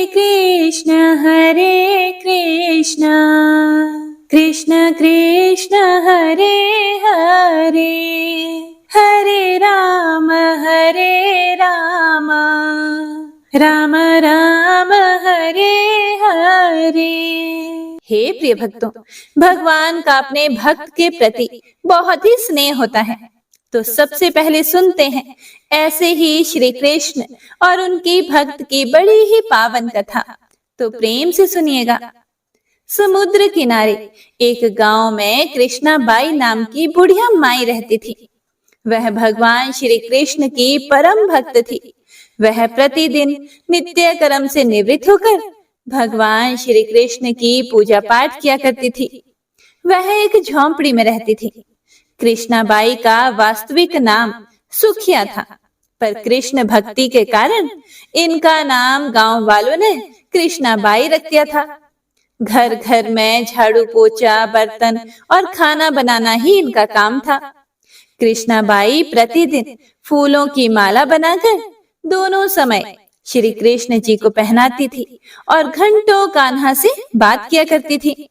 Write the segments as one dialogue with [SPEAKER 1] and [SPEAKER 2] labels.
[SPEAKER 1] हरे कृष्ण कृष्ण कृष्ण हरे हरे हरे राम राम राम हरे हरे। हे प्रिय भक्तों, भगवान का अपने भक्त के प्रति बहुत ही स्नेह होता है। तो सबसे पहले सुनते हैं ऐसे ही श्री कृष्ण और उनकी भक्त की बड़ी ही पावन कथा। तो प्रेम से सुनिएगा। समुद्र किनारे एक गांव में कृष्णा बाई नाम की बुढ़िया माई रहती थी। वह भगवान श्री कृष्ण की परम भक्त थी। वह प्रतिदिन नित्य कर्म से निवृत्त होकर भगवान श्री कृष्ण की पूजा पाठ किया करती थी। वह एक झोंपड़ी में रहती थी। कृष्णाबाई का वास्तविक नाम सुखिया था, पर कृष्ण भक्ति के कारण इनका नाम गांव वालों ने कृष्णाबाई रख दिया था। घर घर में झाड़ू पोछा, बर्तन और खाना बनाना ही इनका काम था। कृष्णाबाई प्रतिदिन फूलों की माला बनाकर दोनों समय श्री कृष्ण जी को पहनाती थी और घंटों कान्हा से बात किया करती थी।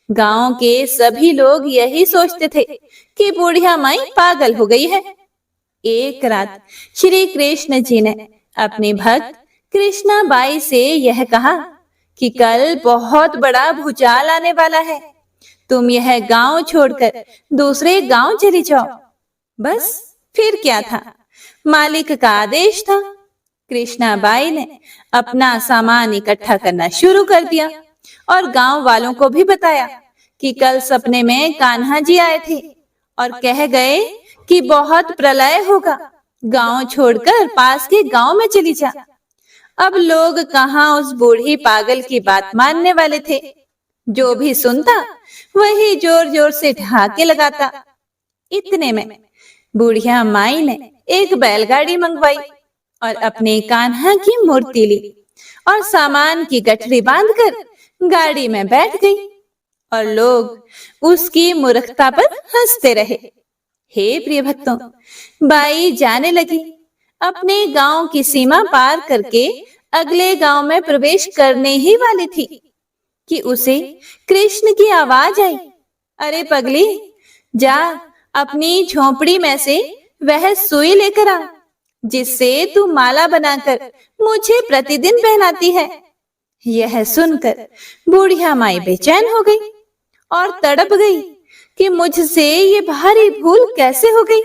[SPEAKER 1] गांव के सभी लोग यही सोचते थे कि बुढ़िया माई पागल हो गई है। एक रात श्री कृष्ण जी ने अपनी भक्त कृष्णाबाई से यह कहा कि कल बहुत बड़ा भूचाल आने वाला है, तुम यह गांव छोड़कर दूसरे गांव चली जाओ। बस फिर क्या था, मालिक का आदेश था। कृष्णाबाई ने अपना सामान इकट्ठा करना शुरू कर दिया और गांव वालों को भी बताया कि कल सपने में कान्हा जी आए थे और कह गए कि बहुत प्रलय होगा, गांव छोड़कर पास के गांव में चली जा। अब लोग कहाँ उस बूढ़ी पागल की बात मानने वाले थे। जो भी सुनता वही जोर जोर से ढाके लगाता। इतने में बुढ़िया माई ने एक बैलगाड़ी मंगवाई और अपने कान्हा की मूर्ति ली और सामान की गठरी बांधकर गाड़ी में बैठ गई और लोग उसकी मूर्खता पर हंसते रहे। हे प्रिय भक्तों, बाई जाने लगी। अपने गांव की सीमा पार करके अगले गांव में प्रवेश करने ही वाली थी कि उसे कृष्ण की आवाज आई, अरे पगली, जा अपनी झोंपड़ी में से वह सुई लेकर आ जिससे तू माला बनाकर मुझे प्रतिदिन पहनाती है। यह सुनकर बुढ़िया माई बेचैन हो गई और तड़प गई कि मुझसे ये भारी भूल कैसे हो गई।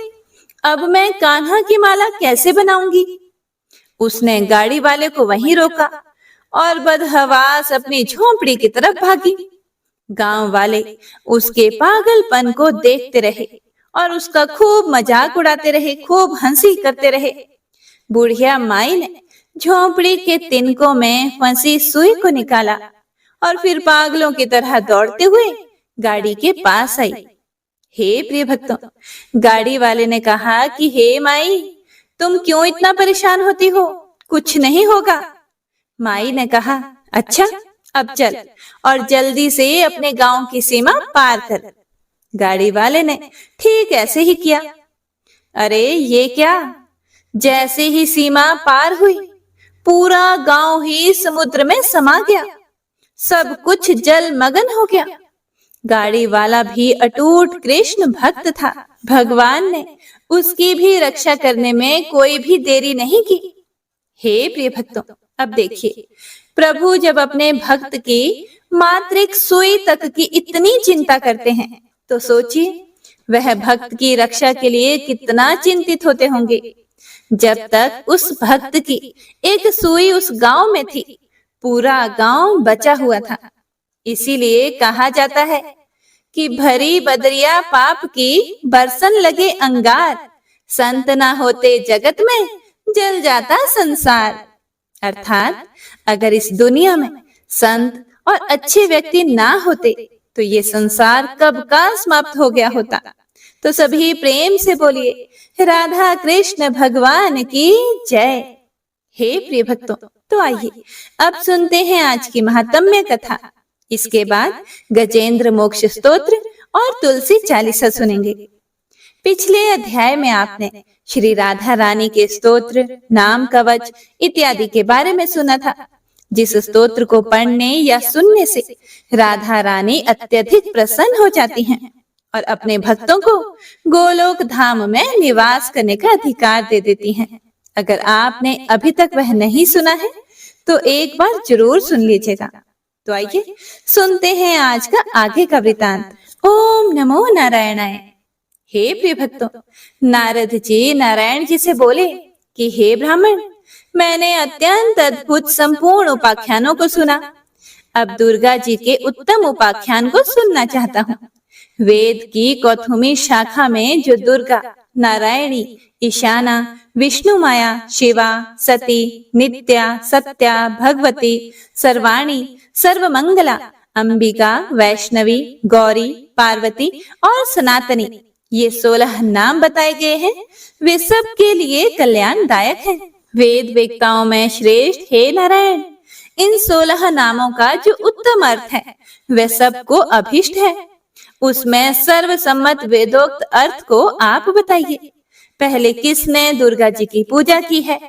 [SPEAKER 1] अब मैं कान्हा की माला कैसे बनाऊंगी। उसने गाड़ी वाले को वहीं रोका और बदहवास अपनी झोंपड़ी की तरफ भागी। गांव वाले उसके पागलपन को देखते रहे और उसका खूब मजाक उड़ाते रहे, खूब हंसी करते रहे। बुढ़िया माई ने झोंपड़ी के तिनकों में फंसी सुई को निकाला और फिर पागलों की तरह दौड़ते हुए गाड़ी के पास आई। हे प्रिय भक्तों, गाड़ी वाले ने कहा कि हे माई, तुम क्यों इतना परेशान होती हो, कुछ नहीं होगा। माई ने कहा, अच्छा अब चल और जल्दी से अपने गांव की सीमा पार कर। गाड़ी वाले ने ठीक ऐसे ही किया। अरे ये क्या, जैसे ही सीमा पार हुई पूरा गांव ही समुद्र में समा गया। सब कुछ जलमग्न हो गया। गाड़ी वाला भी अटूट कृष्ण भक्त था। भगवान ने उसकी भी रक्षा करने में कोई भी देरी नहीं की। हे प्रिय भक्तों, अब देखिए, प्रभु जब अपने भक्त की मात्र एक सुई तक की इतनी चिंता करते हैं तो सोचिए वह भक्त की रक्षा के लिए कितना चिंतित होते होंगे। जब तक उस भक्त की एक सुई उस गांव में थी, पूरा गांव बचा हुआ था। इसीलिए कहा जाता है कि भरी बदरिया पाप की बरसन लगे अंगार, संत ना होते जगत में जल जाता संसार। अर्थात अगर इस दुनिया में संत और अच्छे व्यक्ति ना होते तो ये संसार कब का समाप्त हो गया होता। तो सभी प्रेम से बोलिए, राधा कृष्ण भगवान की जय। हे प्रिय भक्तों, तो आइए अब सुनते हैं आज की महात्म्य कथा। इसके बाद गजेंद्र मोक्ष स्तोत्र और तुलसी चालीसा सुनेंगे। पिछले अध्याय में आपने श्री राधा रानी के स्तोत्र, नाम कवच इत्यादि के बारे में सुना था। जिस स्तोत्र को पढ़ने या सुनने से राधा रानी अत्यधिक प्रसन्न हो जाती हैं और अपने भक्तों को गोलोक धाम में निवास करने का अधिकार दे देती हैं। अगर आपने अभी तक वह नहीं सुना है तो एक बार जरूर सुन लीजिएगा। तो आइए सुनते हैं आज का आगे का वृतांत। ओम नमो नारायणाय। हे प्रिय भक्तों, नारद जी नारायण जी से बोले कि हे ब्राह्मण, मैंने अत्यंत अद्भुत संपूर्ण उपाख्यानों को सुना। अब दुर्गा जी के उत्तम उपाख्यान को सुनना चाहता हूँ। वेद की कौथुमी शाखा में जो दुर्गा, नारायणी, ईशाना, विष्णु माया, शिवा, सती, नित्या, सत्या, भगवती, सर्वाणी, सर्वमंगला, अंबिका, वैष्णवी, गौरी, पार्वती और सनातनी, ये 16 नाम बताए गए हैं। वे सब के लिए कल्याणदायक हैं। वेद वेदताओं में श्रेष्ठ हे नारायण, इन 16 नामों का जो उत्तम अर्थ है वह सबको अभीष्ट है। उसमें सर्वसम्मत वेदोक्त अर्थ को आप बताइए। पहले किसने दुर्गा जी की पूजा की है,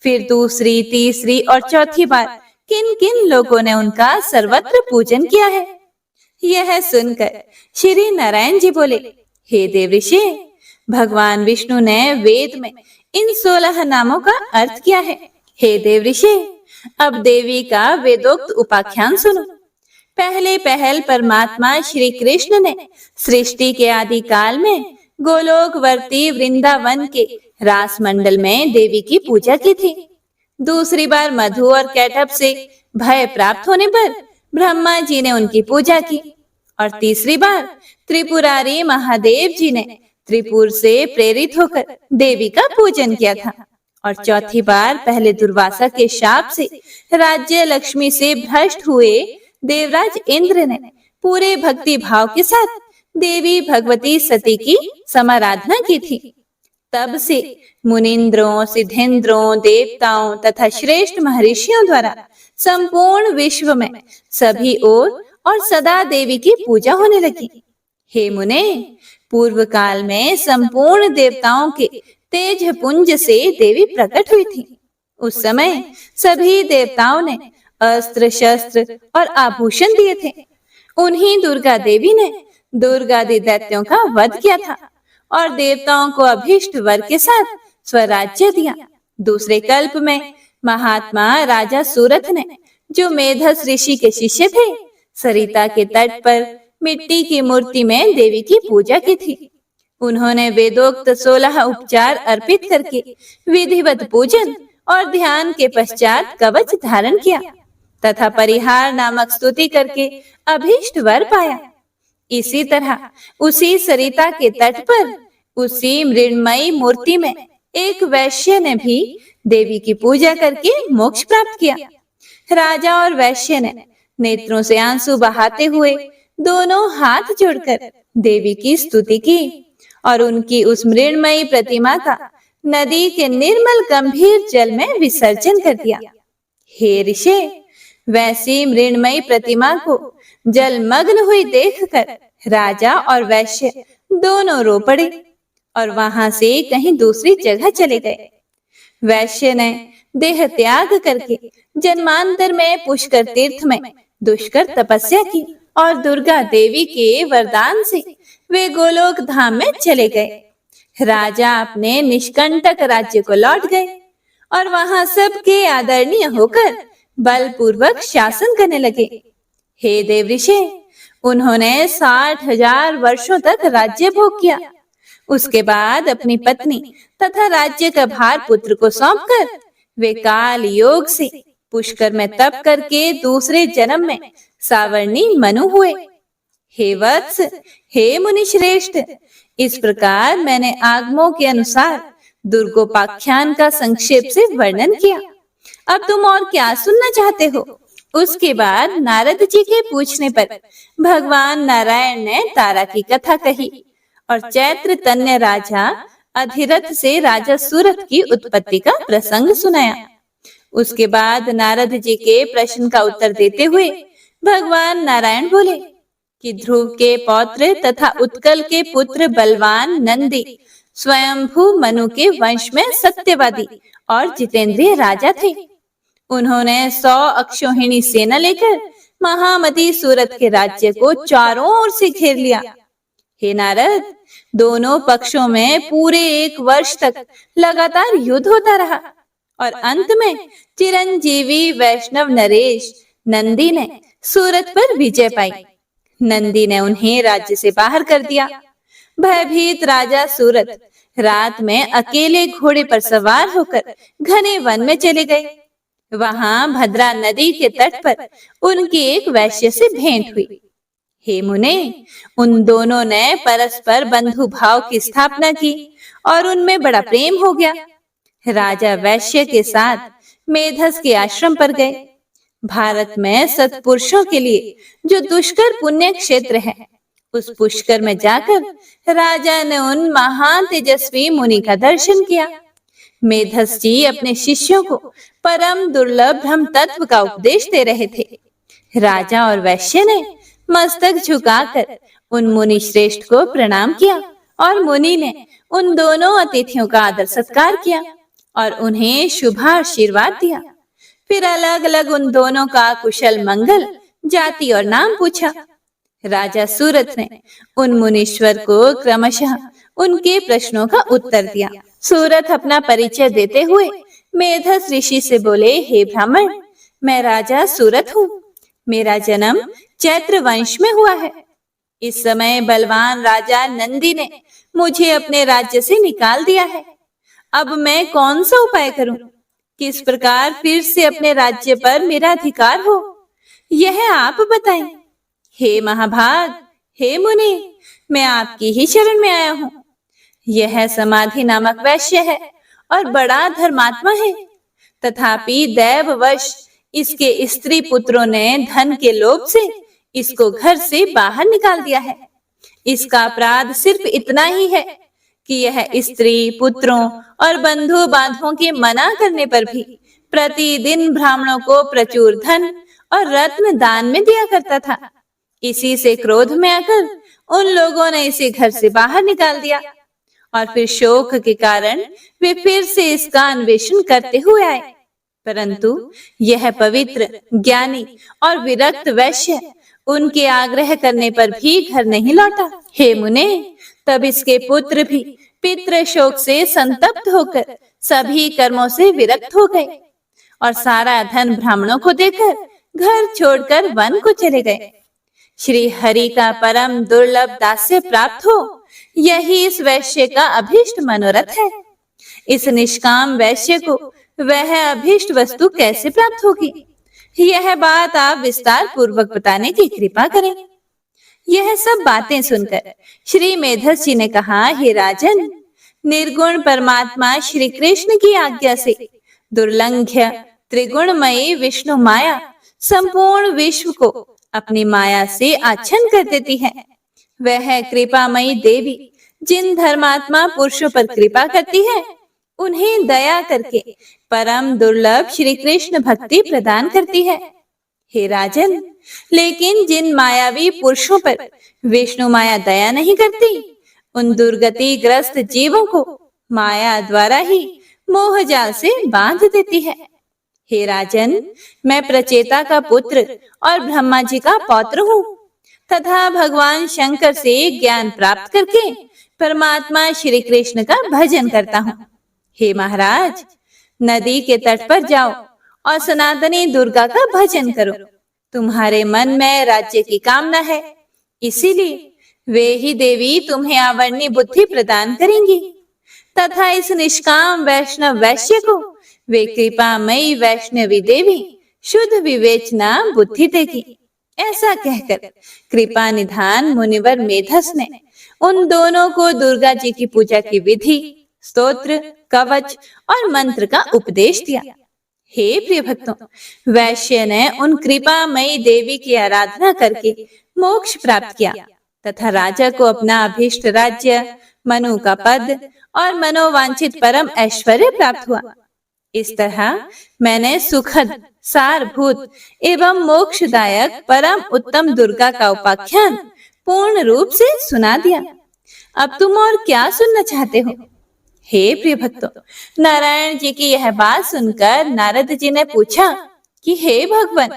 [SPEAKER 1] फिर दूसरी, तीसरी और चौथी बार किन किन लोगों ने उनका सर्वत्र पूजन किया है। यह सुनकर श्री नारायण जी बोले, हे देवऋषि, भगवान विष्णु ने वेद में इन 16 नामों का अर्थ किया है। हे देवऋषि, अब देवी का वेदोक्त उपाख्यान सुनो। पहले पहल परमात्मा श्री कृष्ण ने सृष्टि के आदि काल में गोलोकवर्ती वृंदावन के रास मंडल में देवी की पूजा की थी। दूसरी बार मधु और कैटभ से भय प्राप्त होने पर ब्रह्मा जी ने उनकी पूजा की और तीसरी बार त्रिपुरारी महादेव जी ने त्रिपुर से प्रेरित होकर देवी का पूजन किया था और चौथी बार पहले दुर्वासा के शाप से राज्य लक्ष्मी से भ्रष्ट हुए देवराज इंद्र ने पूरे भक्ति भाव के साथ देवी भगवती सती की समाराधना की थी। तब से मुनिंद्रों, सिद्धेंद्रों, देवताओं तथा श्रेष्ठ महर्षियों द्वारा संपूर्ण विश्व में सभी ओर और सदा देवी की पूजा होने लगी। हे मुने, पूर्व काल में संपूर्ण देवताओं के तेज पुंज से देवी प्रकट हुई थी। उस समय सभी देवताओं ने अस्त्र, शस्त्र और आभूषण दिए थे। उन्हीं दुर्गा देवी ने दुर्गादि दैत्यों का वध किया था और देवताओं को अभीष्ट वर के साथ स्वराज्य दिया। दूसरे कल्प में महात्मा राजा सूरथ ने, जो मेधस ऋषि के शिष्य थे, सरिता के तट पर मिट्टी की मूर्ति में देवी की पूजा की थी। उन्होंने वेदोक्त 16 उपचार अर्पित करके विधिवत पूजन और ध्यान के पश्चात कवच धारण किया तथा परिहार नामक स्तुति करके अभीष्ट वर पाया। इसी तरह उसी सरिता के तट पर उसी मृण्मयी मूर्ति में एक वैश्य ने भी देवी की पूजा करके मोक्ष प्राप्त किया। राजा और वैश्य ने नेत्रों से आंसू बहाते हुए दोनों हाथ जोड़कर देवी की स्तुति की और उनकी उस मृण्मयी प्रतिमा का नदी के निर्मल गंभीर जल में विसर्जन कर दिया। हे ऋषि, वैसी मृण्मयी प्रतिमा को जलमग्न हुई देखकर राजा और वैश्य दोनों रो पड़े और वहां से कहीं दूसरी जगह चले गए। वैश्य ने देह त्याग करके जन्मांतर में पुष्कर तीर्थ में दुष्कर तपस्या की और दुर्गा देवी के वरदान से वे गोलोक धाम में चले गए। राजा अपने निष्कंटक राज्य को लौट गए और वहां सबके आदरणीय होकर बलपूर्वक शासन करने लगे। हे देवऋषि, उन्होंने 60,000 वर्षों तक राज्य भोग किया। उसके बाद अपनी पत्नी तथा राज्य का भार पुत्र को सौंपकर वे काल योग से पुष्कर में तप करके दूसरे जन्म में सावर्णी मनु हुए। हे वत्स, हे मुनि श्रेष्ठ, इस प्रकार मैंने आगमों के अनुसार दुर्गोपाख्यान का संक्षेप से वर्णन किया। अब तुम और क्या सुनना चाहते हो? उसके बाद नारद जी के पूछने पर भगवान नारायण ने तारा की कथा कही और चैत्र तन्य राजा अधिरथ से राजा सूरथ की उत्पत्ति का प्रसंग सुनाया। उसके बाद नारद जी के प्रश्न का उत्तर देते हुए भगवान नारायण बोले कि ध्रुव के पौत्र तथा उत्कल के पुत्र बलवान नंदी स्वयंभू मनु के वंश में सत्यवादी और जितेंद्रिय राजा थे। उन्होंने 100 अक्षौहिणी सेना लेकर महामती सूरत के राज्य को चारों ओर से घेर लिया। हे नारद, दोनों पक्षों में पूरे 1 वर्ष तक लगातार युद्ध होता रहा और अंत में चिरंजीवी वैष्णव नरेश नंदी ने सूरत पर विजय पाई। नंदी ने उन्हें राज्य से बाहर कर दिया। भयभीत राजा सूरत रात में अकेले घोड़े पर सवार होकर घने वन में चले गए। वहां भद्रा नदी के तट पर उनकी एक वैश्य से भेंट हुई। हे मुने, उन दोनों ने परस्पर बंधु भाव की स्थापना की और उनमें बड़ा प्रेम हो गया। राजा वैश्य के साथ मेधस के आश्रम पर गए। भारत में सत्पुरुषों के लिए जो दुष्कर पुण्य क्षेत्र है, उस पुष्कर में जाकर राजा ने उन महान तेजस्वी मुनि का दर्शन किया। मेधस जी अपने शिष्यों को परम दुर्लभ ब्रह्म तत्व का उपदेश दे रहे थे। राजा और वैश्य ने मस्तक झुकाकर उन मुनि श्रेष्ठ को प्रणाम किया और मुनि ने उन दोनों अतिथियों का आदर सत्कार किया और उन्हें शुभाशीर्वाद दिया। फिर अलग अलग उन दोनों का कुशल मंगल, जाति और नाम पूछा। राजा सूरत ने उन मुनीश्वर को क्रमशः उनके प्रश्नों का उत्तर दिया। सूरत अपना परिचय देते हुए मेधस ऋषि से बोले, हे ब्राह्मण, मैं राजा सूरत हूँ। मेरा जन्म चैत्र वंश में हुआ है। इस समय बलवान राजा नंदी ने मुझे अपने राज्य से निकाल दिया है। अब मैं कौन सा उपाय करूं? किस प्रकार फिर से अपने राज्य पर मेरा अधिकार हो, यह आप बताएं। हे महाभाग, हे मुनि, मैं आपकी ही शरण में आया हूँ। यह समाधि नामक वैश्य है और बड़ा धर्मात्मा है, तथापि दैववश इसके स्त्री पुत्रों ने धन के लोभ से इसको घर से बाहर निकाल दिया है। इसका अपराध सिर्फ इतना ही है कि यह स्त्री पुत्रों और बंधु बांधवों के मना करने पर भी प्रतिदिन ब्राह्मणों को प्रचुर धन और रत्न दान में दिया करता था। इसी से क्रोध में आकर उन लोगों ने इसे घर से बाहर निकाल दिया और फिर शोक के कारण वे फिर से इसका अन्वेषण करते हुए आए, परंतु यह पवित्र, ज्ञानी और विरक्त वैश्य उनके आग्रह करने पर भी घर नहीं लौटा। हे मुने, तब इसके पुत्र भी पितृ शोक से संतप्त होकर सभी कर्मों से विरक्त हो गए और सारा धन ब्राह्मणों को देकर घर छोड़कर वन को चले गए। श्री हरि का परम दुर्लभ दास्य प्राप्त हो, यही इस वैश्य का अभीष्ट मनोरथ है। इस निष्काम वैश्य को वह अभीष्ट वस्तु कैसे प्राप्त होगी, यह बात आप विस्तार पूर्वक बताने की कृपा करें। यह सब बातें सुनकर श्री मेधस जी ने कहा, हे राजन, निर्गुण परमात्मा श्री कृष्ण की आज्ञा से दुर्लंघ्य त्रिगुणमयी विष्णु माया संपूर्ण विश्व को अपनी माया से आच्छन्न कर देती है। वह कृपामयी देवी जिन धर्मात्मा पुरुषों पर कृपा करती है, उन्हें दया करके परम दुर्लभ श्री कृष्ण भक्ति प्रदान करती है। हे राजन, लेकिन जिन मायावी पुरुषों पर विष्णु माया दया नहीं करती, उन दुर्गति ग्रस्त जीवों को माया द्वारा ही मोह जाल से बांध देती है। हे राजन, मैं प्रचेता का पुत्र और ब्रह्मा जी का पौत्र हूँ तथा भगवान शंकर से ज्ञान प्राप्त करके परमात्मा श्री कृष्ण का भजन करता हूँ। हे महाराज, नदी के तट पर जाओ और सनातनी दुर्गा का भजन करो। तुम्हारे मन में राज्य की कामना है, इसीलिए वे ही देवी तुम्हें आवर्णी बुद्धि प्रदान करेंगी तथा इस निष्काम वैष्णव वैश्य को वे कृपामयी वैष्णवी देवी शुद्ध विवेचना बुद्धि देगी। ऐसा कहकर कृपा निधान मुनिवर मेधस ने उन दोनों को दुर्गा जी की पूजा की विधि, स्तोत्र, कवच और मंत्र का उपदेश दिया। हे प्रिय भक्तों, वैश्य ने उन कृपामयी देवी की आराधना करके मोक्ष प्राप्त किया तथा राजा को अपना अभीष्ट राज्य, मनु का पद और मनोवांछित परम ऐश्वर्य प्राप्त हुआ। इस तरह मैंने सुखद, सारभूत एवं मोक्षदायक परम उत्तम दुर्गा का उपाख्यान पूर्ण रूप से सुना दिया। अब तुम और क्या सुनना चाहते हो? हे प्रिय भक्तों, नारायण जी की यह बात सुनकर नारद जी ने पूछा कि हे भगवान,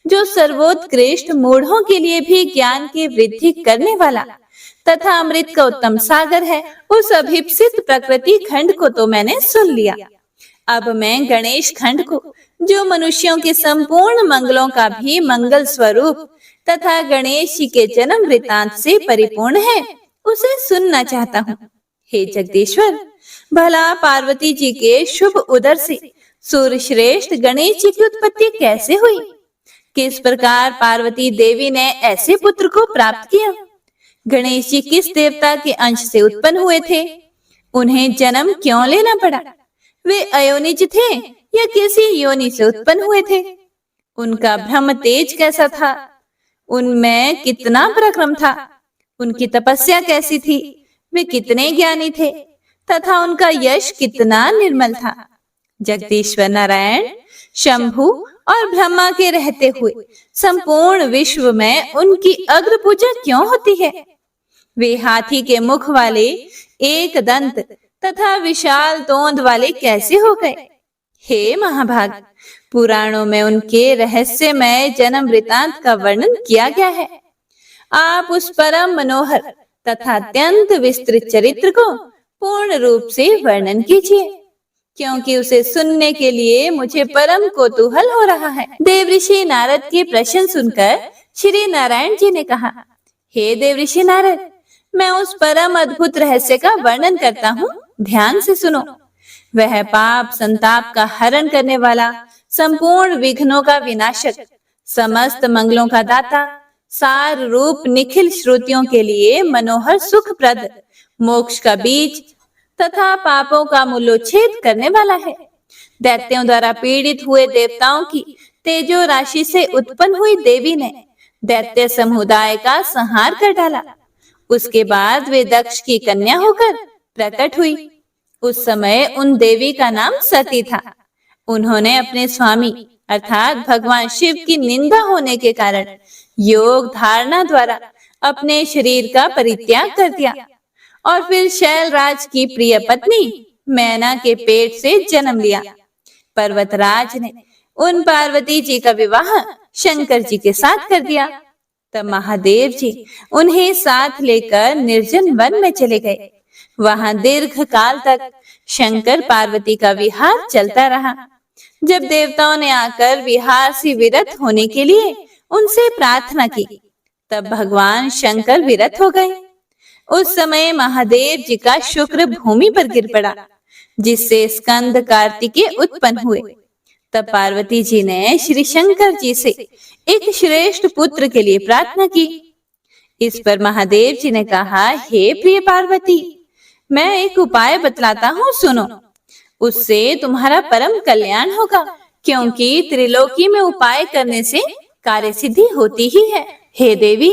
[SPEAKER 1] जो सर्वोत्कृष्ट मूढ़ों के लिए भी ज्ञान की वृद्धि करने वाला तथा अमृत का उत्तम सागर है, उस अभिप्सित प्रकृति खंड को तो मैंने सुन लिया। अब मैं गणेश खंड को, जो मनुष्यों के संपूर्ण मंगलों का भी मंगल स्वरूप तथा गणेश जी के जन्म वृतांत से परिपूर्ण है, उसे सुनना चाहता हूँ। हे जगदीश्वर, भला पार्वती जी के शुभ उदर से सूर्य श्रेष्ठ गणेश जी की उत्पत्ति कैसे हुई? किस प्रकार पार्वती देवी ने ऐसे पुत्र को प्राप्त किया? गणेश जी किस देवता के अंश से उत्पन्न हुए थे? उन्हें जन्म क्यों लेना पड़ा? वे अयोनिज थे या किसी योनि से उत्पन्न हुए थे? उनका ब्रह्म तेज कैसा था? उनमें कितना पराक्रम था? उनकी तपस्या कैसी थी? वे कितने ज्ञानी थे तथा उनका यश कितना निर्मल था? जगदीश्वर नारायण, शंभु और ब्रह्मा के रहते हुए संपूर्ण विश्व में उनकी अग्र पूजा क्यों होती है? वे हाथी के मुख वाले, एक दंत तथा विशाल तोंद वाले कैसे हो गए? हे महाभाग, पुराणों में उनके रहस्यमय जन्म वृतांत का वर्णन किया गया है। आप उस परम मनोहर तथा अत्यंत विस्तृत चरित्र को पूर्ण रूप से वर्णन कीजिए, क्योंकि उसे सुनने के लिए मुझे परम कौतूहल हो रहा है। देवऋषि नारद के प्रश्न सुनकर श्री नारायण जी ने कहा, हे देवऋषि नारद, मैं उस परम अद्भुत रहस्य का वर्णन करता हूँ, ध्यान से सुनो। वह पाप संताप का हरण करने वाला, संपूर्ण विघ्नों का विनाशक, समस्त मंगलों का दाता, सार रूप निखिल श्रुतियों के लिए मनोहर सुखप्रद, मोक्ष का बीज तथा पापों का मूलोच्छेद करने वाला है। दैत्यों द्वारा पीड़ित हुए देवताओं की तेजो राशि से उत्पन्न हुई देवी ने दैत्य समुदाय का संहार कर डाला। उसके बाद वे दक्ष की कन्या होकर प्रकट हुई। उस समय उन देवी का नाम सती था। उन्होंने अपने स्वामी अर्थात भगवान शिव की निंदा होने के कारण योग धारणा द्वारा अपने शरीर का परित्याग कर दिया और फिर शैलराज की प्रिय पत्नी मैना के पेट से जन्म लिया। पर्वतराज ने उन पार्वती जी का विवाह शंकर जी के साथ कर दिया। तब महादेव जी उन्हें साथ लेकर निर्जन वन में चले गए। वहां दीर्घ काल तक शंकर पार्वती का विहार चलता रहा। जब देवताओं ने आकर विहार से विरत होने के लिए उनसे प्रार्थना की, तब भगवान शंकर विरत हो गए। उस समय महादेव जी का शुक्र भूमि पर गिर पड़ा, जिससे स्कंद कार्तिकेय उत्पन्न हुए। तब पार्वती जी ने श्री शंकर जी से एक श्रेष्ठ पुत्र के लिए प्रार्थना की। इस पर महादेव जी ने कहा, हे प्रिय पार्वती, मैं एक उपाय बतलाता हूँ, सुनो। उससे तुम्हारा परम कल्याण होगा, क्योंकि त्रिलोकी में उपाय करने से कार्य सिद्धि होती ही है। हे देवी,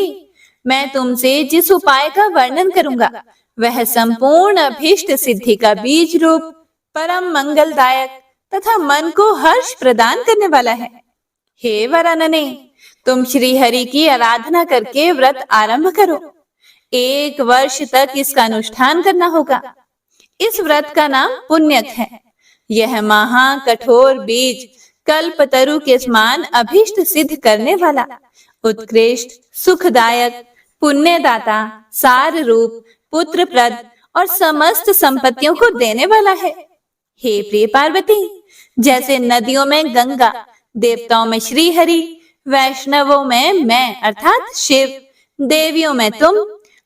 [SPEAKER 1] मैं तुमसे जिस उपाय का वर्णन करूंगा वह संपूर्ण अभीष्ट सिद्धि का बीज रूप, परम मंगलदायक तथा मन को हर्ष प्रदान करने वाला है। हे वरानने, तुम श्री हरि की आराधना करके व्रत आरंभ करो। 1 वर्ष तक इसका अनुष्ठान करना होगा। इस व्रत का नाम पुण्यक है। यह महा कठोर बीज कल्पतरु के समान अभीष्ट सिद्ध करने वाला, उत्कृष्ट, सुखदायक, पुण्यदाता, सार रूप, पुत्रप्रद और समस्त संपत्तियों को देने वाला है। हे प्रिय पार्वती, जैसे नदियों में गंगा, देवताओं में श्री हरि, वैष्णवों में मैं अर्थात शिव, देवियों में तुम,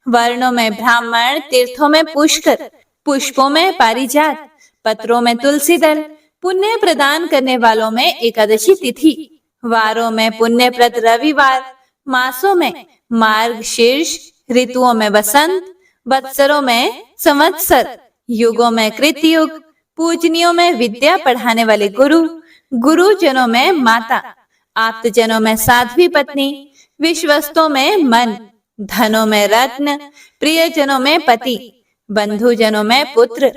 [SPEAKER 1] वर्णों में ब्राह्मण, तीर्थों में पुष्कर, पुष्पों में पारिजात, पत्रों में तुलसी दल, पुण्य प्रदान करने वालों में एकादशी तिथि, वारों में पुण्यप्रद रविवार, मासों में मार्गशीर्ष, ऋतुओं में वसंत, वत्सरों में संवत्सर, युगों में कृतयुग, पूजनियों में विद्या पढ़ाने वाले गुरु, गुरुजनों में माता, आप्तजनों में साध्वी पत्नी, विश्वस्तों में मन, धनों में रत्न, प्रियजनों में पति, बंधुजनों में पुत्र,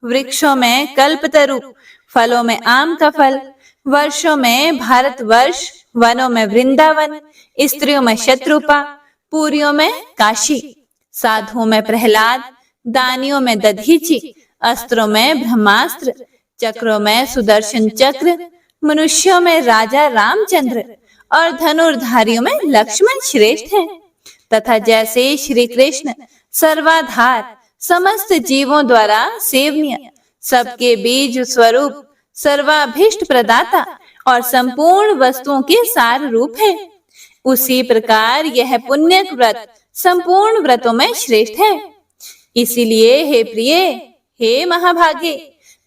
[SPEAKER 1] वृक्षों में कल्पतरु, फलों में आम का फल, वर्षों में भारतवर्ष, वनों में वृंदावन, स्त्रियों में शत्रुपा, पुरियों में काशी, साधुओं में प्रहलाद, दानियों में दधीची, अस्त्रों में ब्रह्मास्त्र, चक्रों में सुदर्शन चक्र, मनुष्यों में राजा रामचंद्र और धनुर्धारियों में लक्ष्मण श्रेष्ठ हैं। तथा जैसे श्री कृष्ण सर्वाधार, समस्त जीवों द्वारा सेवनीय, सबके बीज स्वरूप, सर्वाभीष्ट प्रदाता और संपूर्ण वस्तुओं के सार रूप है, उसी प्रकार यह पुण्य व्रत संपूर्ण व्रतों में श्रेष्ठ है। इसीलिए हे प्रिय, हे महाभागे,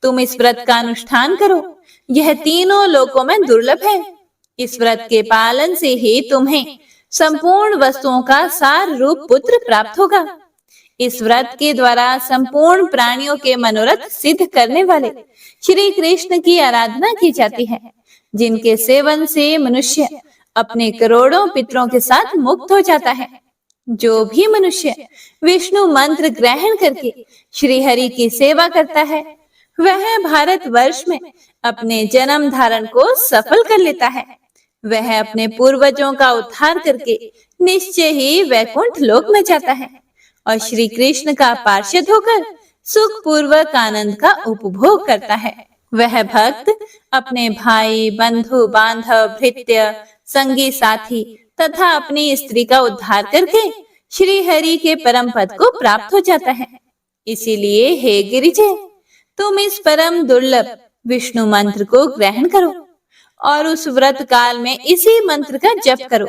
[SPEAKER 1] तुम इस व्रत का अनुष्ठान करो। यह तीनों लोकों में दुर्लभ है। इस व्रत के पालन से ही तुम्हें संपूर्ण वस्तुओं का सार रूप पुत्र प्राप्त होगा। इस व्रत के द्वारा संपूर्ण प्राणियों के मनोरथ सिद्ध करने वाले श्री कृष्ण की आराधना की जाती है, जिनके सेवन से मनुष्य अपने करोड़ों पितरों के साथ मुक्त हो जाता है। जो भी मनुष्य विष्णु मंत्र ग्रहण करके श्री हरि की सेवा करता है, वह भारत वर्ष में अपने जन्म धारण को सफल कर लेता है। वह अपने पूर्वजों का उद्धार करके निश्चय ही वैकुंठ लोक में जाता है और श्री कृष्ण का पार्षद होकर सुख पूर्वक आनंद का उपभोग करता है। वह भक्त अपने भाई, बंधु, बांधव, भृत्य, संगी साथी तथा अपनी स्त्री का उद्धार करके श्री हरि के परम पद को प्राप्त हो जाता है। इसीलिए हे गिरिजे, तुम इस परम दुर्लभ विष्णु मंत्र को ग्रहण करो और उस व्रत काल में इसी मंत्र का जप करो,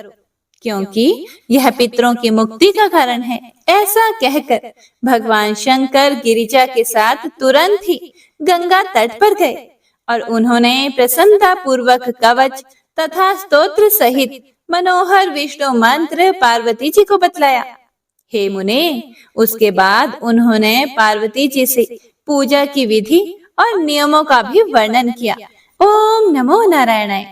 [SPEAKER 1] क्योंकि यह पितरों की मुक्ति का कारण है। ऐसा कहकर भगवान शंकर गिरिजा के साथ तुरंत ही गंगा तट पर गए और उन्होंने प्रसन्नता पूर्वक कवच तथा स्तोत्र सहित मनोहर विष्णु मंत्र पार्वती जी को बतलाया। हे मुने, उसके बाद उन्होंने पार्वती जी से पूजा की विधि और नियमों का भी वर्णन किया। ओम नमो नारायणाय।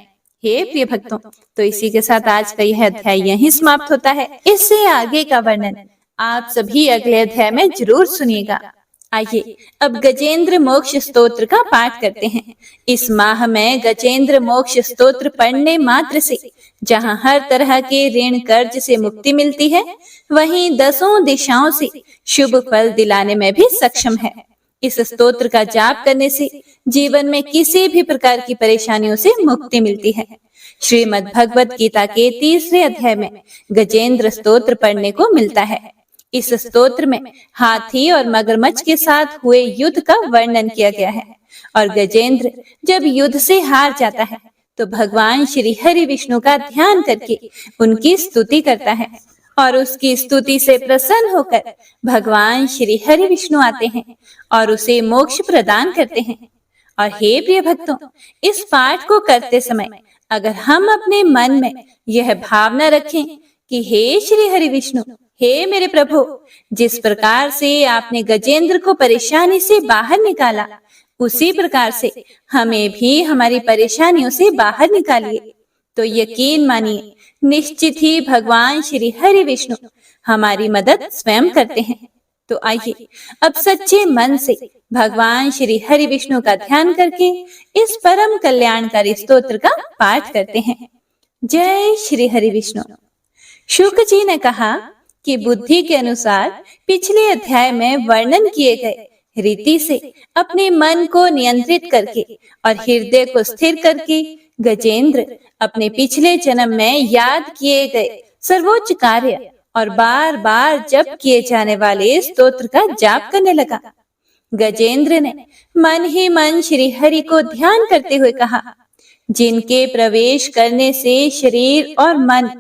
[SPEAKER 1] हे प्रिय भक्तों, तो इसी के साथ आज का यह अध्याय यहीं समाप्त होता है। इससे आगे का वर्णन आप सभी अगले अध्याय में जरूर सुनिएगा। आइए अब गजेंद्र मोक्ष स्तोत्र का पाठ करते हैं। इस माह में गजेंद्र मोक्ष स्तोत्र पढ़ने मात्र से जहाँ हर तरह के ऋण कर्ज से मुक्ति मिलती है, वहीं 10 दिशाओं से शुभ फल दिलाने में भी सक्षम है। इस स्तोत्र का जाप करने से जीवन में किसी भी प्रकार की परेशानियों से मुक्ति मिलती है। श्रीमद् भगवत गीता के 3रे अध्याय में गजेंद्र स्तोत्र पढ़ने को मिलता है। इस स्तोत्र में हाथी और मगरमच्छ के साथ हुए युद्ध का वर्णन किया गया है और गजेंद्र जब युद्ध से हार जाता है तो भगवान श्री हरि विष्णु का ध्यान करके उनकी स्तुति करता है और उसकी स्तुति से प्रसन्न होकर भगवान श्री हरि विष्णु आते हैं और उसे मोक्ष प्रदान करते हैं। और हे प्रिय भक्तों, इस पाठ को करते समय अगर हम अपने मन में यह भावना रखें कि हे श्री हरि विष्णु, हे मेरे प्रभु, जिस प्रकार से आपने गजेंद्र को परेशानी से बाहर निकाला, उसी प्रकार से हमें भी हमारी परेशानियों से बाहर निकालिए, तो यकीन मानिए निश्चित ही भगवान श्री हरि विष्णु हमारी मदद स्वयं करते हैं। तो आइए अब सच्चे मन से भगवान श्री हरि विष्णु का ध्यान करके इस परम कल्याणकारी स्तोत्र का पाठ करते हैं। जय श्री हरि विष्णु। शुक जी ने कहा कि बुद्धि के अनुसार पिछले अध्याय में वर्णन किए गए रीति से अपने मन को नियंत्रित करके और हृदय को स्थिर करके गजेंद्र अपने पिछले जन्म में याद किए गए सर्वोच्च कार्य और बार बार जप किए जाने वाले स्तोत्र का जाप करने लगा। गजेंद्र ने मन ही मन श्री हरि को ध्यान करते हुए कहा, जिनके प्रवेश करने से शरीर और मन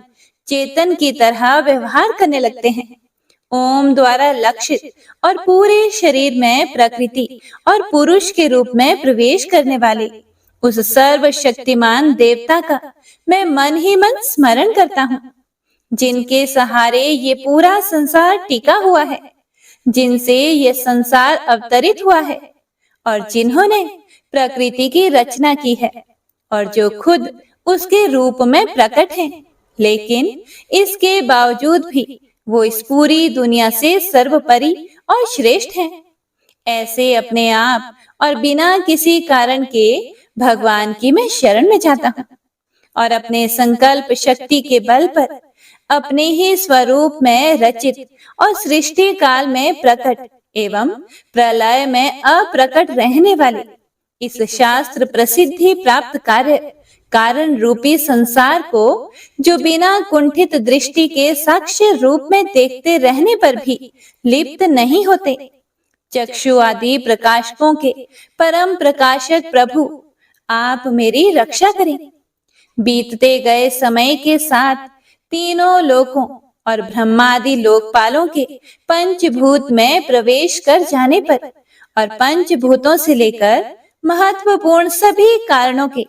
[SPEAKER 1] चेतन की तरह व्यवहार करने लगते हैं, ओम द्वारा लक्षित और पूरे शरीर में प्रकृति और पुरुष के रूप में प्रवेश करने वाले उस सर्वशक्तिमान देवता का मैं मन ही मन स्मरण करता हूँ, जिनके सहारे ये पूरा संसार टिका हुआ है, जिनसे ये संसार अवतरित हुआ है और जिन्होंने प्रकृति की रचना की है और जो खुद उसके रूप में प्रकट हैं, लेकिन इसके बावजूद भी वो इस पूरी दुनिया से सर्वोपरि और श्रेष्ठ हैं। ऐसे अपने आप और बिना किसी कारण के भगवान की मैं शरण में जाता हूँ और अपने संकल्प शक्ति के बल पर अपने ही स्वरूप में रचित और सृष्टि काल में प्रकट एवं प्रलय में अप्रकट रहने वाले इस शास्त्र प्रसिद्धि प्राप्त कार्य कारण रूपी संसार को जो बिना कुंठित दृष्टि के साक्ष्य रूप में देखते रहने पर भी लिप्त नहीं होते, चक्षु आदि प्रकाशकों के परम प्रकाशक प्रभु, आप मेरी रक्षा करें। बीतते गए समय के साथ तीनों लोकों और ब्रह्मादि लोकपालों के पंचभूत में प्रवेश कर जाने पर और पंचभूतों से लेकर महत्वपूर्ण सभी कारणों के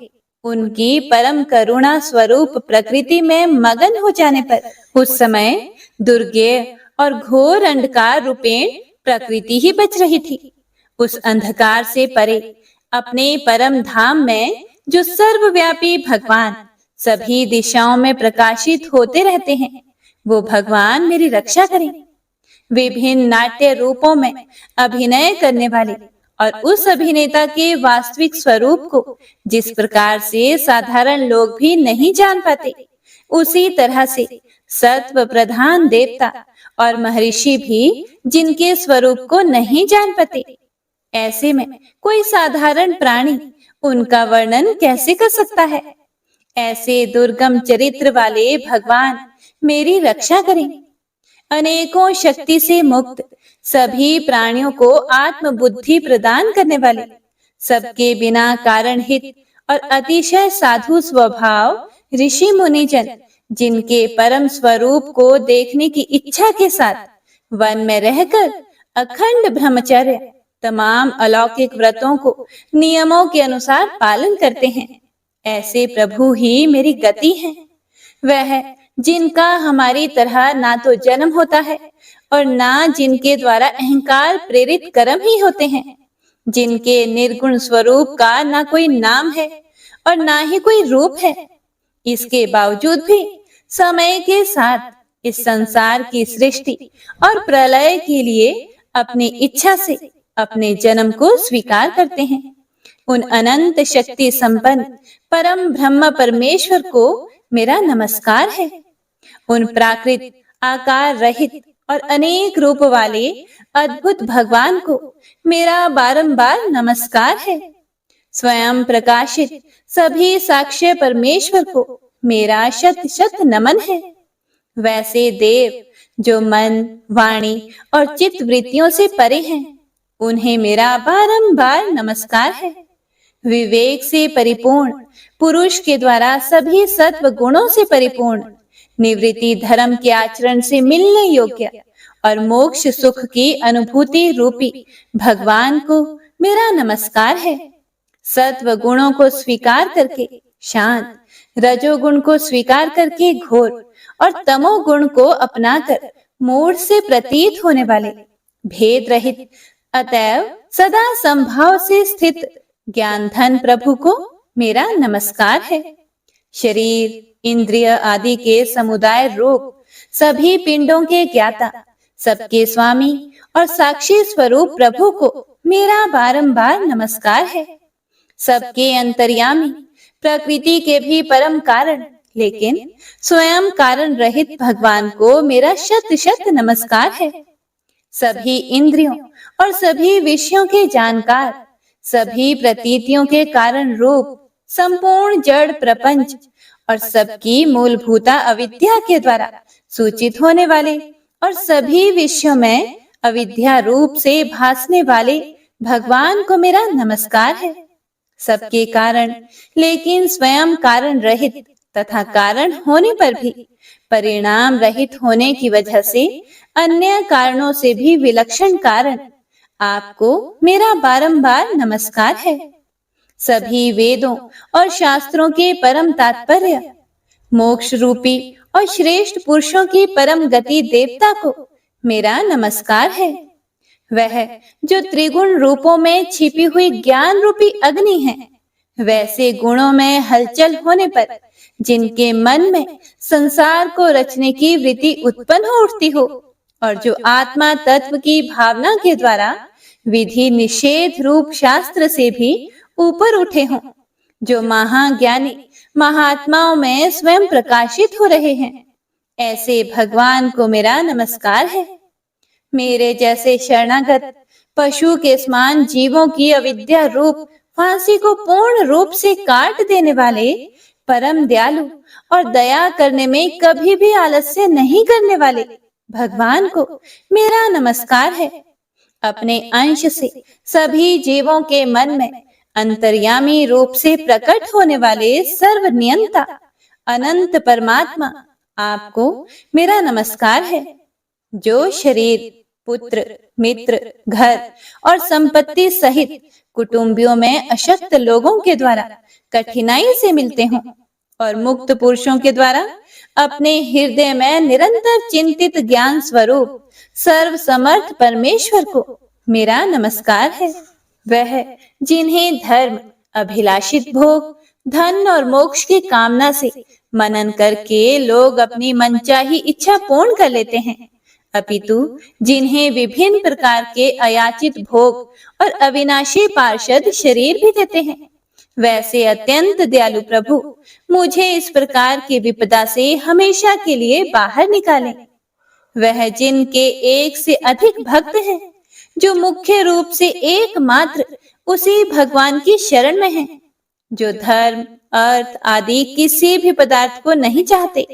[SPEAKER 1] उनकी परम करुणा स्वरूप प्रकृति में मगन हो जाने पर उस समय दुर्गेय और घोर अंधकार रूपेण प्रकृति ही बच रही थी। उस अंधकार से परे अपने परम धाम में जो सर्वव्यापी भगवान सभी दिशाओं में प्रकाशित होते रहते हैं, वो भगवान मेरी रक्षा करें। विभिन्न नाट्य रूपों में अभिनय करने वाले और उस अभिनेता के वास्तविक स्वरूप को जिस प्रकार से साधारण लोग भी नहीं जान पाते, उसी तरह से सत्व प्रधान देवता और महर्षि भी जिनके स्वरूप को नहीं जान पाते, ऐसे में कोई साधारण प्राणी उनका वर्णन कैसे कर सकता है। ऐसे दुर्गम चरित्र वाले भगवान मेरी रक्षा करें। अनेकों शक्ति से मुक्त सभी प्राणियों को आत्म बुद्धि प्रदान करने वाले, सबके बिना कारण हित और अतिशय साधु स्वभाव ऋषि मुनिजन, जिनके परम स्वरूप को देखने की इच्छा के साथ वन में रहकर अखंड ब्रह्मचर्य तमाम अलौकिक व्रतों को नियमों के अनुसार पालन करते हैं, ऐसे प्रभु ही मेरी गति हैं। वह जिनका हमारी तरह ना तो जन्म होता है और ना जिनके द्वारा अहंकार प्रेरित कर्म ही होते हैं, जिनके निर्गुण स्वरूप का ना कोई नाम है और ना ही कोई रूप है, इसके बावजूद भी समय के साथ इस संसार की सृष्टि और प्रलय के लिए अपनी इच्छा से अपने जन्म को स्वीकार करते हैं। उन अनंत शक्ति संपन्न परम ब्रह्म परमेश्वर को मेरा नमस्कार है। उन प्राकृत आकार रहित और अनेक रूप वाले अद्भुत भगवान को मेरा बारंबार नमस्कार है। स्वयं प्रकाशित सभी साक्ष्य परमेश्वर को मेरा शत शत नमन है। वैसे देव जो मन, वाणी और चित्त वृत्तियों से परे हैं, उन्हें मेरा बारंबार नमस्कार है। विवेक से परिपूर्ण पुरुष के द्वारा सभी सत्व गुणों से परिपूर्ण निवृत्ति धर्म के आचरण से मिलने योग्य और मोक्ष सुख की अनुभूति रूपी भगवान को मेरा नमस्कार है। सत्व गुणों को स्वीकार करके शांत, रजोगुण को स्वीकार करके घोर और तमोगुण को अपनाकर मूढ़ से प्रतीत होने वाले भेद रहित अतएव सदा संभाव से स्थित ज्ञान धन प्रभु को मेरा नमस्कार है। शरीर, इंद्रिय आदि के समुदाय रूप सभी पिंडों के ज्ञाता, सबके स्वामी और साक्षी स्वरूप प्रभु को मेरा बारंबार नमस्कार है। सबके अंतर्यामी, प्रकृति के भी परम कारण लेकिन स्वयं कारण रहित भगवान को मेरा शत शत नमस्कार है। सभी इंद्रियों और सभी विषयों के जानकार, सभी प्रतीतियों के कारण रूप संपूर्ण जड़ प्रपंच और सबकी मूलभूता अविद्या के द्वारा सूचित होने वाले और सभी विषयों में अविद्या रूप से भासने वाले भगवान को मेरा नमस्कार है। सबके कारण लेकिन स्वयं कारण रहित तथा कारण होने पर भी परिणाम रहित होने की वजह से अन्य कारणों से भी विलक्षण कारण आपको मेरा बारंबार नमस्कार है। सभी वेदों और शास्त्रों के परम तात्पर्य, मोक्ष रूपी और श्रेष्ठ पुरुषों की परम गति देवता को मेरा नमस्कार है। वह जो त्रिगुण रूपों में छिपी हुई ज्ञान रूपी अग्नि है, वैसे गुणों में हलचल होने पर जिनके मन में संसार को रचने की वृत्ति उत्पन्न हो उठती हो और जो आत्मा तत्व की भावना के द्वारा विधि निषेध रूप शास्त्र से भी ऊपर उठे हों, जो महाज्ञानी महात्माओं में स्वयं प्रकाशित हो रहे हैं, ऐसे भगवान को मेरा नमस्कार है। मेरे जैसे शरणागत पशु के समान जीवों की अविद्या रूप फांसी को पूर्ण रूप से काट देने वाले परम दयालु और दया करने में कभी भी आलस्य नहीं करने वाले भगवान को मेरा नमस्कार है। अपने अंश से सभी जीवों के मन में अंतर्यामी रूप से प्रकट होने वाले सर्वनियंता अनंत परमात्मा आपको मेरा नमस्कार है। जो शरीर, पुत्र, मित्र, घर और संपत्ति सहित कुटुंबियों में अशक्त लोगों के द्वारा कठिनाई से मिलते हों और मुक्त पुरुषों के द्वारा अपने हृदय में निरंतर चिंतित ज्ञान स्वरूप सर्व समर्थ परमेश्वर को मेरा नमस्कार है। वह जिन्हें धर्म, अभिलाषित भोग, धन और मोक्ष की कामना से मनन करके लोग अपनी मनचाही इच्छा पूर्ण कर लेते हैं, अपितु जिन्हें विभिन्न प्रकार के अयाचित भोग और अविनाशी पार्षद शरीर भी देते हैं, वैसे अत्यंत दयालु प्रभु मुझे इस प्रकार की विपदा से हमेशा के लिए बाहर निकालें। वह जिनके एक से अधिक भक्त हैं, जो मुख्य रूप से एकमात्र उसी भगवान की शरण में हैं, जो धर्म, अर्थ आदि किसी भी पदार्थ को नहीं चाहते,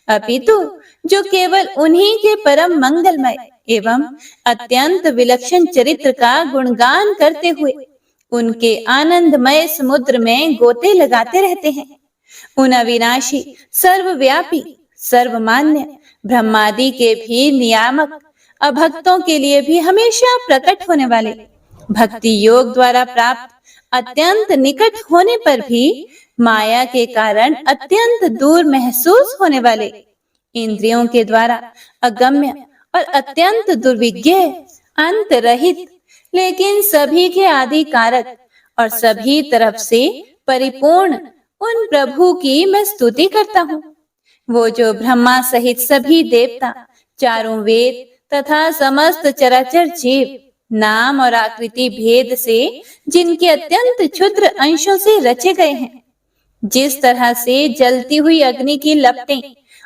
[SPEAKER 1] अपितु जो केवल उन्हीं के परम मंगलमय एवं अत्यंत विलक्षण चरित्र का गुणगान करते हुए उनके आनंदमय समुद्र में गोते लगाते रहते हैं। उन अविनाशी, सर्वव्यापी, सर्वमान्य ब्रह्मादि के भी नियामक, अभक्तों के लिए भी हमेशा प्रकट होने वाले, भक्ति योग द्वारा प्राप्त अत्यंत निकट होने पर भी माया के कारण अत्यंत दूर महसूस होने वाले, इंद्रियों के द्वारा अगम्य और अत्यंत दुर्विज्ञ, अंत रहित, लेकिन सभी के आदि कारक और सभी तरफ से परिपूर्ण उन प्रभु की मैं स्तुति करता हूँ। वो जो ब्रह्मा सहित सभी देवता, चारों वेद तथा समस्त चराचर जीव नाम और आकृति भेद से जिनके अत्यंत क्षुद्र अंशों से रचे गए हैं, जिस तरह से जलती हुई अग्नि की लपटें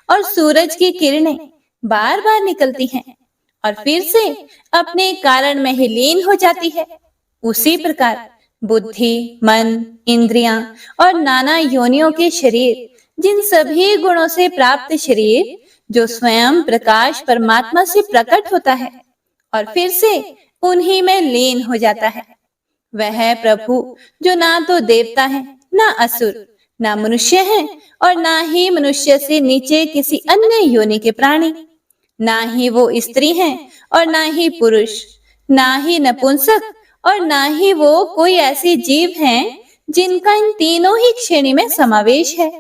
[SPEAKER 1] और सूरज की किरणें बार बार निकलती हैं और फिर से अपने कारण में ही लीन हो जाती है, उसी प्रकार बुद्धि, मन, इंद्रियां और नाना योनियों के शरीर, जिन सभी गुणों से प्राप्त शरीर जो स्वयं प्रकाश परमात्मा से प्रकट होता है और फिर से उन्हीं में लीन हो जाता है, वह प्रभु जो ना तो देवता है, ना असुर, ना मनुष्य है और ना ही मनुष्य से नीचे किसी अन्य योनि के प्राणी, ना ही वो स्त्री हैं और ना ही पुरुष, ना ही नपुंसक और ना ही वो कोई ऐसे जीव हैं जिनका इन तीनों ही श्रेणी में समावेश है।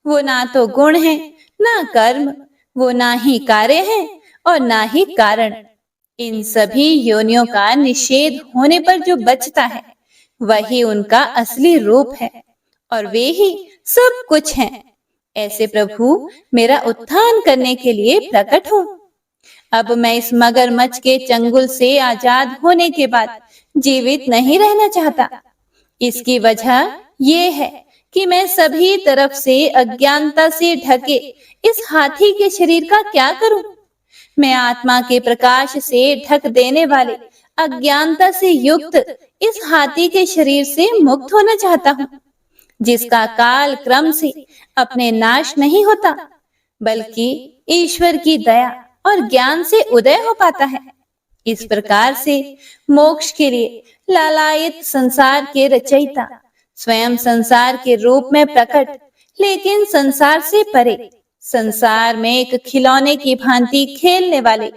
[SPEAKER 1] वो ना तो गुण है, ना कर्म, वो ना ही कार्य है और ना ही कारण। इन सभी योनियों का निषेध होने पर जो बचता है वही उनका असली रूप है और वे ही सब कुछ हैं। ऐसे प्रभु मेरा उत्थान करने के लिए प्रकट हो। अब मैं इस मगरमच्छ के चंगुल से आजाद होने के बाद जीवित नहीं रहना चाहता। इसकी वजह ये है कि मैं सभी तरफ से अज्ञानता से ढके इस हाथी के शरीर का क्या करूं? मैं आत्मा के प्रकाश से ढक देने वाले अज्ञानता से युक्त इस हाथी के शरीर से मुक्त होना चाहता हूँ, जिसका काल क्रम से अपने नाश नहीं होता, बल्कि ईश्वर की दया और ज्ञान से उदय हो पाता है। इस प्रकार से मोक्ष के लिए लालायित संसार के रचयिता स्वयं संसार के रूप में प्रकट, लेकिन संसार से परे, संसार में एक खिलौने की भांति खेलने वाले,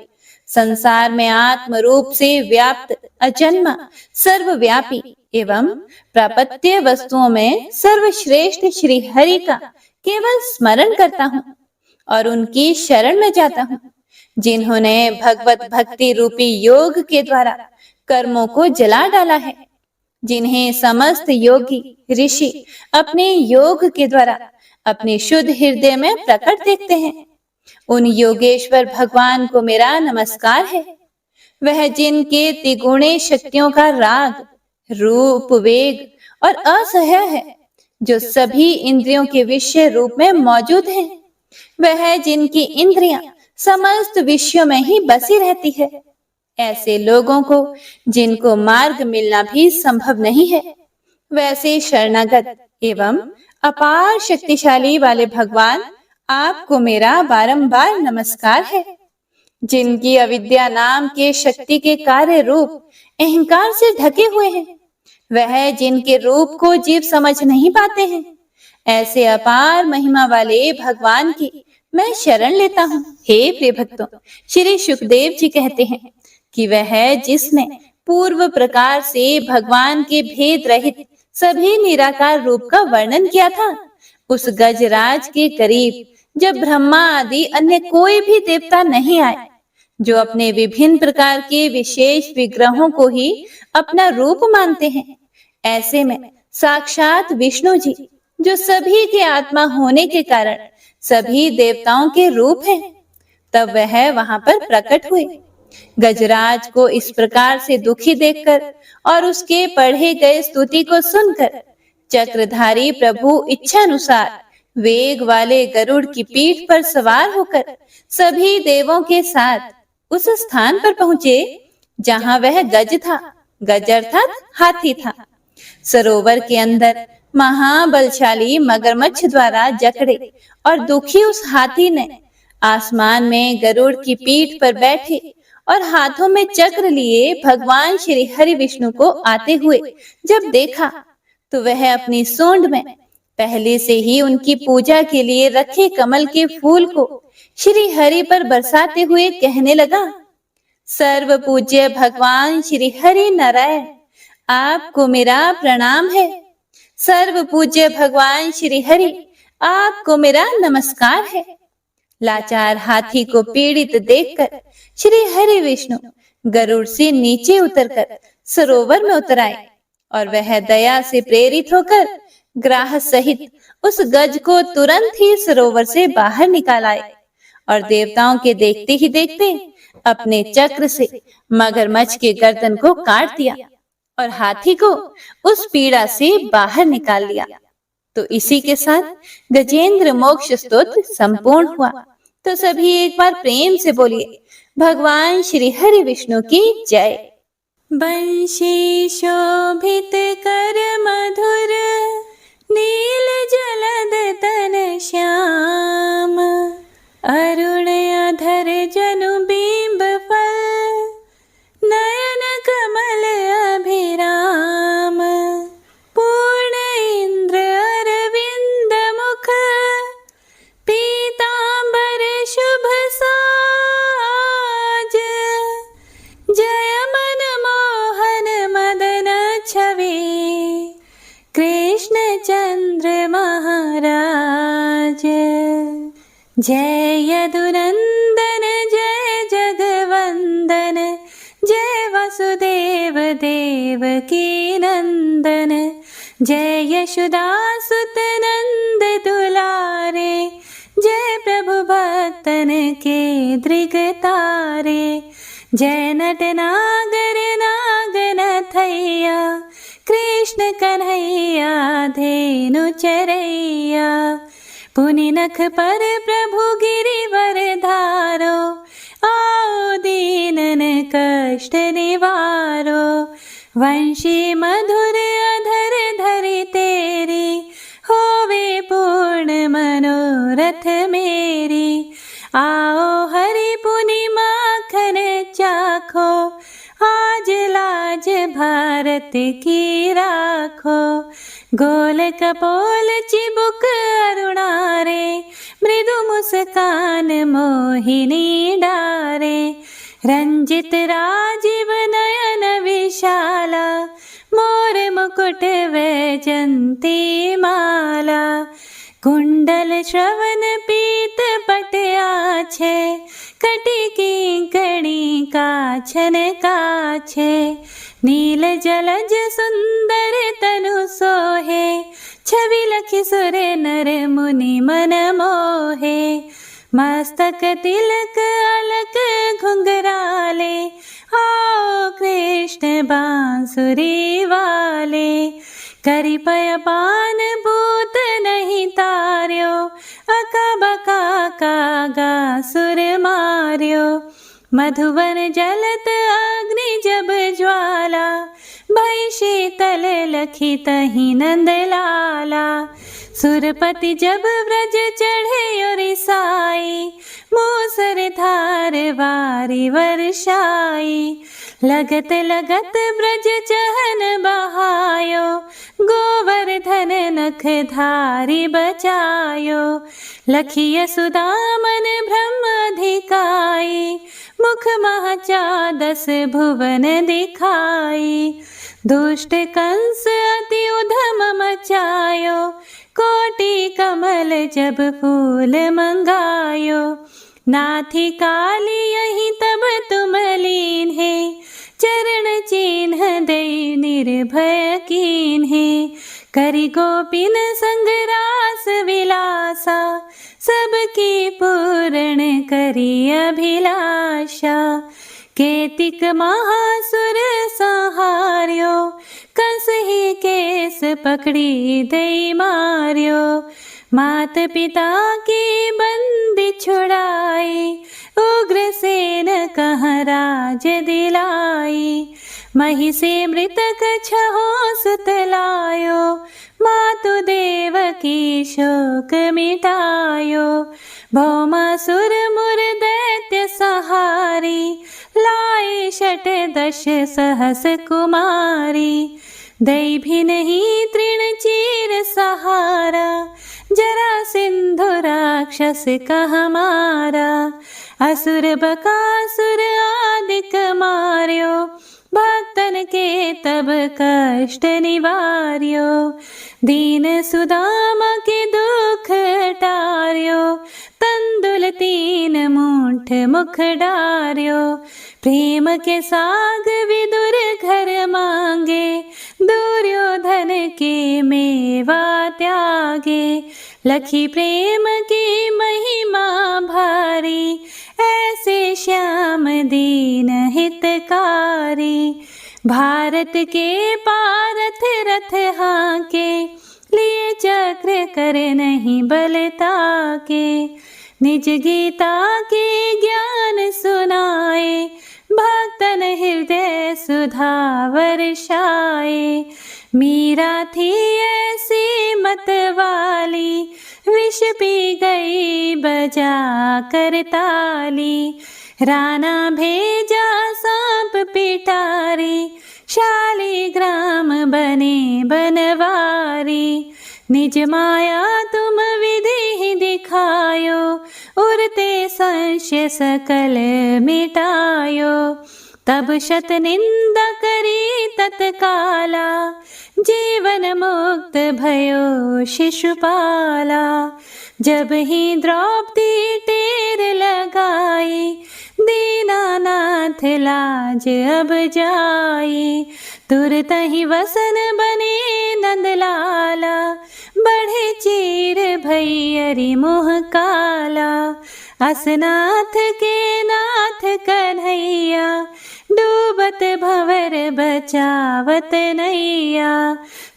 [SPEAKER 1] संसार में आत्म रूप से व्याप्त, अजन्मा, सर्वव्यापी एवं प्रापत्य वस्तुओं में सर्वश्रेष्ठ श्री हरि का केवल स्मरण करता हूँ और उनकी शरण में जाता हूँ, जिन्होंने भगवत भक्ति रूपी योग के द्वारा कर्मों को जला डाला है, जिन्हें समस्त योगी ऋषि अपने योग के द्वारा अपने शुद्ध हृदय में प्रकट देखते हैं। उन योगेश्वर भगवान को मेरा नमस्कार है। वह जिनके त्रिगुणे शक्तियों का राग, रूप, वेग और असह्य है, जो सभी इंद्रियों के विषय रूप में मौजूद हैं। वह जिनकी इंद्रियां समस्त विषयों में ही बसी रहती है, ऐसे लोगों को जिनको मार्ग मिलना भी संभव नहीं है, वैसे शरणागत एवं अपार शक्तिशाली वाले भगवान, आपको मेरा बारंबार नमस्कार है। जिनकी अविद्या नाम के शक्ति के कार्य रूप अहंकार से ढके हुए हैं, वह जिनके रूप को जीव समझ नहीं पाते हैं, ऐसे अपार महिमा वाले भगवान की मैं शरण लेता हूँ। हे प्रिय भक्तों, श्री सुखदेव जी कहते हैं कि वह जिसने पूर्व प्रकार से भगवान के भेद रहित सभी निराकार रूप का वर्णन किया था, उस गजराज के करीब जब ब्रह्मा आदि अन्य कोई भी देवता नहीं आए, जो अपने विभिन्न प्रकार के विशेष विग्रहों को ही अपना रूप मानते हैं, ऐसे में साक्षात विष्णु जी, जो सभी के आत्मा होने के कारण सभी देवताओं के रूप हैं, तब वह वहां पर प्रकट हुए। गजराज को इस प्रकार से दुखी देखकर और उसके पढ़े गए स्तुति को सुनकर चक्रधारी प्रभु इच्छानुसार वेग वाले गरुड़ की पीठ पर सवार होकर सभी देवों के साथ उस स्थान पर पहुंचे जहां वह गज था। गज अर्थात हाथी था। सरोवर के अंदर महाबलशाली मगरमच्छ द्वारा जकड़े और दुखी उस हाथी ने आसमान में गरुड़ की पीठ पर बैठे और हाथों में चक्र लिए भगवान श्री हरि विष्णु को आते हुए जब देखा, तो वह अपनी सूंड में पहले से ही उनकी पूजा के लिए रखे कमल के फूल को श्री हरि पर बरसाते हुए कहने लगा, सर्व पूज्य भगवान श्री हरि नारायण, आपको मेरा प्रणाम है। सर्व पूज्य भगवान श्री हरि, आपको मेरा नमस्कार है। लाचार हाथी को पीड़ित देखकर श्री हरि विष्णु गरुड़ से नीचे उतरकर सरोवर में उतर आए और वह दया से प्रेरित होकर ग्राह सहित उस गज को तुरंत ही सरोवर से बाहर निकाल आए और देवताओं के देखते ही देखते अपने चक्र से मगरमच्छ के गर्दन को काट दिया और हाथी को उस पीड़ा से बाहर निकाल लिया। तो इसी के साथ गजेंद्र मोक्ष स्तोत्र संपूर्ण हुआ। तो सभी एक बार प्रेम से बोलिए, भगवान श्री हरि विष्णु की जय। बंशी शोभित कर मधुर नील जलद तन श्याम, अरुण अधर जनु बिंब फल नयन कमल अभिराम, पूर्ण इंद्र अरविंद मुख पीतांबर शुभ साज, जय मन मोहन मदन छवि कृष्ण चंद्र महाराज, जय यदुनंदन जय जगवंदन, जय वसुदेव देव की नंदन, जय यशोदासुत नंद दुलारे, जय प्रभु भक्तन के दृग तारे, जय नट नागर नागन थैया कृष्ण कन्हैया धेनु चरैया, पुनि नख पर प्रभु गिरिवर धारो, आओ दीनन कष्ट निवारो, वंशी मधुर अधर धरि तेरी, होवे पूर्ण मनोरथ मेरी, आओ हरि पुनि माखन चाखो, आज लाज भारत की राखो, गोल कपोल चिबुक अरुणारे, मृदु मुस्कान मोहिनी डारे, रंजित राजीव नयन विशाला, मोर मुकुट वैजंती माला, कुंडल श्रवण पीत पट आछे, कटी की कणी काछन काछे, नील जलज सुंदर तनु सोहे, छवि लखि सुर नर मुनि मन मोहे, मस्तक तिलक अलक घुंघराले, आओ कृष्ण बांसुरी वाले, करि पय पान भूत नहीं तार्यो, अका बका कागा सुर मार्यो, मधुवन जलत रखी तही नंद लाला। सुरपति जब ब्रज चढ़े और साई, मूसर धार वारी वर्षाई। लगत लगत ब्रज चहन बहायो, गोवर्धन नख धारी बचायो। लखिय सुदामन ब्रह्म अधिकाई, मुख महचा 10 भुवन दिखाई। दुष्ट कंस अति उधम मचायो, कोटि कमल जब फूल मंगायो। नाथी काली यही तब तुम लीन है, चरण चिन्ह दे निर्भय कीन है। करी गोपिन संग रास विलासा, सबकी पूर्ण करी अभिलाषा। केतिक महासुर संहार्यो, कंस ही केस पकड़ी दई मार्यो। मात पिता की बंदी छुड़ाई, उग्रसेन कहाँ राज दिलाई। मही से मृतक छहो सुत लायो, मातु देव की शोक मिटायो। भौमासुर मुर दैत्य सहारी, लाई 10 सहस कुमारी। दई भी नहीं तृण चीर सहारा, जरा सिंधु राक्षस कहाँ मारा। असुर बकासुर आदिक मार्यो, भक्तन के तब कष्ट निवार्यो। दीन सुदामा के दुख टार्यो, तंदुल 3 मूठ मुख डार्यो। प्रेम के साग विदुर घर मांगे, दुर्योधन के मेवा त्यागे। लखी प्रेम की महिमा भारी, ऐसे श्याम दीन हितकारी। भारत के पारथ रथ हाके, लिए चक्र कर नहीं बलता के। निज गीता के ज्ञान सुनाए, भक्तन हृदय सुधा वर्षाए। मीरा थी ऐसी मत वाली, विष पी गई बजा कर ताली। राणा भेजा सांप पिटारी, शालिग्राम बने बनवारी। निज माया तुम विधि ही दिखायो, उड़ते संशय सकल मिटायो। तब शत निंदा करी तत्काला, जीवन मुक्त भयो शिशुपाला। जब ही द्रौपदी टेर लगाई, दीनानाथ लाज अब जाई। तुरत ही वसन बने नंदलाला, बढ़े चीर भैयरी मोह काला। असनाथ के नाथ कन्हैया, डूबत भंवर बचावत नैया।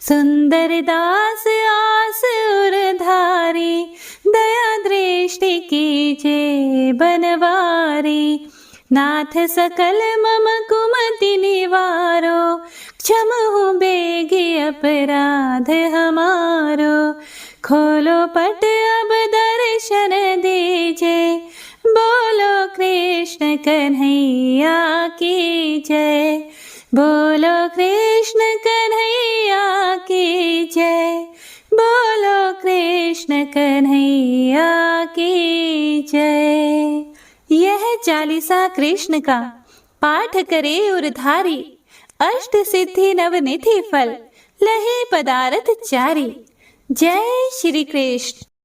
[SPEAKER 1] सुंदर दास आस उरधारी, दया दृष्टि कीजे बनवारी। नाथ सकल मम कुमति निवारो, क्षमहु बेगी अपराध हमारो। खोलो पट अब दर्शन दीजे, बोलो कृष्ण कन्हैया की जय। बोलो कृष्ण कन्हैया की जय। बोलो कृष्ण कन्हैया की जय। यह चालीसा कृष्ण का पाठ करे उरधारी, अष्ट सिद्धि नवनिधि फल लहे पदारथ चारी। जय श्री कृष्ण।